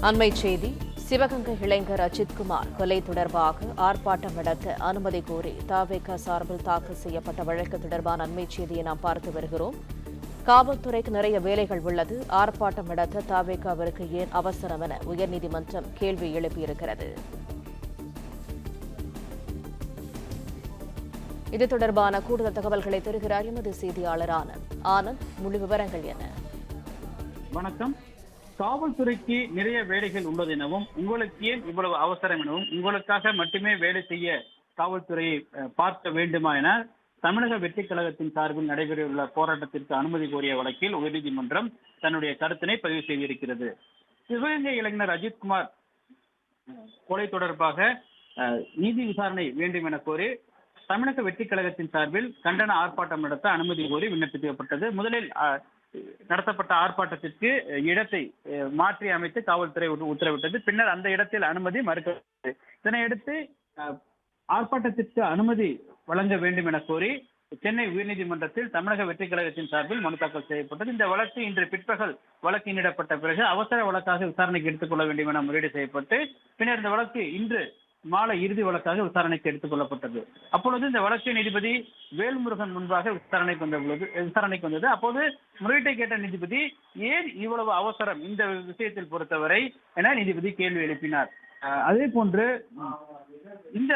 அண்மைச் செய்தி. சிவகங்கை இளைஞர் அஜித்குமார் கொலை தொடர்பாக ஆர்ப்பாட்டம் நடத்த அனுமதி கோரி தவேக சார்பில் தாக்கல் செய்யப்பட்ட வழக்கு தொடர்பான அண்மைச் செய்தியை நாம் பார்த்து வருகிறோம். காவல்துறைக்கு நிறைய வேலைகள் உள்ளது, ஆர்ப்பாட்டம் நடத்த தவேகவிற்கு ஏன் அவசரம் என உயர்நீதிமன்றம் கேள்வி எழுப்பியிருக்கிறது. இது தொடர்பான கூடுதல் தகவல்களை தருகிறார் எமது செய்தியாளர் ஆனந்த். முழு விவரங்கள் என்ன? வணக்கம். காவல்துறைக்கு நிறைய வேலைகள் உள்ளது எனவும், உங்களுக்கு ஏன் இவ்வளவு அவசரம் எனவும், உங்களுக்காக மட்டுமே வேலை செய்ய காவல்துறையை பார்க்க வேண்டுமா என தமிழக வெற்றிக் கழகத்தின் சார்பில் நடைபெறவுள்ள போராட்டத்திற்கு அனுமதி கோரிய வழக்கில் உயர்நீதிமன்றம் தன்னுடைய கருத்தினை பதிவு செய்திருக்கிறது. சிவகங்கை இளைஞர் அஜித்குமார் கொலை தொடர்பாக நீதி விசாரணை வேண்டும் என கோரி தமிழக வெற்றிக் கழகத்தின் சார்பில் கண்டன ஆர்ப்பாட்டம் நடத்த அனுமதி கோரி விண்ணப்பிக்கப்பட்டது. முதலில் நடத்தப்பட்ட ஆர்ப்பாட்டத்திற்கு இடத்தை மாற்றி அமைத்து காவல்துறை உத்தரவிட்டது. பின்னர் அந்த இடத்தில் அனுமதி மறுக்கப்பட்டது. இதனையடுத்து ஆர்ப்பாட்டத்திற்கு அனுமதி வழங்க வேண்டும் என கோரி சென்னை உயர்நீதிமன்றத்தில் தமிழக வெற்றிக் கழகத்தின் சார்பில் மனு தாக்கல் செய்யப்பட்டது. இந்த வழக்கு இன்று பிற்பகல் வழக்கினிடப்பட்ட பிறகு அவசர வழக்காக விசாரணைக்கு எடுத்துக்கொள்ள வேண்டும் என முறையீடு செய்யப்பட்டு, பின்னர் இந்த வழக்கு இன்று மாலை இறுதி வழக்காக விசாரணைக்கு எடுத்துக் கொள்ளப்பட்டது. அப்பொழுது இந்த வழக்கு நீதிபதி வேல்முருகன் முன்பாக விசாரணைக்கு வந்தது. அப்போது முறையீட்டை கேட்ட நீதிபதி ஏன் இவ்வளவு அவசரம் இந்த விஷயத்தில் பொறுத்தவரை என நீதிபதி கேள்வி எழுப்பினார். அதே போன்று இந்த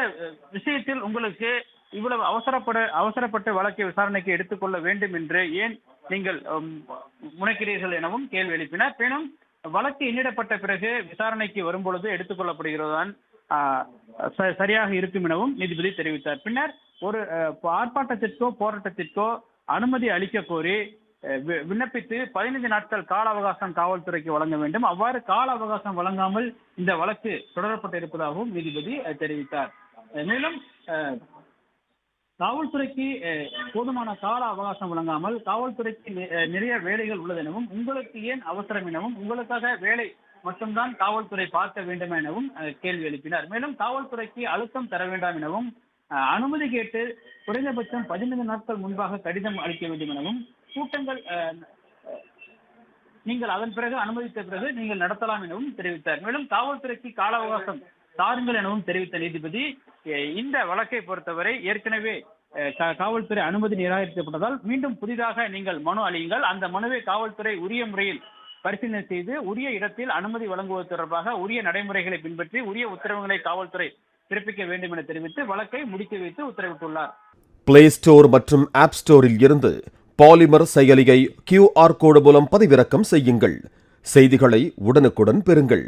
விஷயத்தில் உங்களுக்கு இவ்வளவு அவசரப்பட்ட வழக்கை விசாரணைக்கு எடுத்துக்கொள்ள வேண்டும் என்று ஏன் நீங்கள் முனைக்கிறீர்கள் எனவும் கேள்வி எழுப்பினார். மேலும் வழக்கு எண்ணிடப்பட்ட பிறகு விசாரணைக்கு வரும்பொழுது எடுத்துக் கொள்ளப்படுகிறதான் சரியாக இருக்கும் எனவும் நீதிபதி தெரிவித்தார். பின்னர் ஒரு ஆர்ப்பாட்டத்திற்கோ போராட்டத்திற்கோ அனுமதி அளிக்க கோரி விண்ணப்பித்து 15 நாட்கள் கால அவகாசம் காவல்துறைக்கு வழங்க வேண்டும். அவ்வாறு கால அவகாசம் வழங்காமல் இந்த வழக்கு தொடரப்பட்டிருப்பதாகவும் நீதிபதி தெரிவித்தார். மேலும் காவல்துறைக்கு போதுமான கால அவகாசம் வழங்காமல் காவல்துறைக்கு நிறைய வேலைகள் உள்ளது எனவும், உங்களுக்கு ஏன் அவசரம் எனவும், உங்களுக்காக வேலை மட்டும்தான் காவல்துறை பார்க்க வேண்டும் எனவும் கேள்வி எழுப்பினார். மேலும் காவல்துறைக்கு அழுத்தம் தர வேண்டாம் எனவும், அனுமதி கேட்டு குறைந்தபட்சம் 15 நாட்கள் முன்பாக கடிதம் அளிக்க வேண்டும் எனவும், கூட்டங்கள் நீங்கள் அதன் பிறகு அனுமதித்த பிறகு நீங்கள் நடத்தலாம் எனவும் தெரிவித்தார். மேலும் காவல்துறைக்கு கால அவகாசம் தாருங்கள் எனவும் தெரிவித்த நீதிபதி இந்த வழக்கை பொறுத்தவரை ஏற்கனவே காவல்துறை அனுமதி நிராகரிக்கப்பட்டதால் மீண்டும் புதிதாக நீங்கள் மனு அளியுங்கள், அந்த மனுவை காவல்துறை உரிய முறையில் பரிசீலனை செய்து உரிய இடத்தில் அனுமதி வழங்குவது தொடர்பாக உரிய நடைமுறைகளை பின்பற்றி உரிய உத்தரவுகளை காவல்துறை பிறப்பிக்க வேண்டும் என தெரிவித்து வழக்கை முடித்து வைத்து உத்தரவிட்டுள்ளார். பிளே ஸ்டோர் மற்றும் ஆப் ஸ்டோரில் இருந்து பாலிமர் செயலியை QR கோடு மூலம் பதிவிறக்கம் செய்யுங்கள். செய்திகளை உடனுக்குடன் பெறுங்கள்.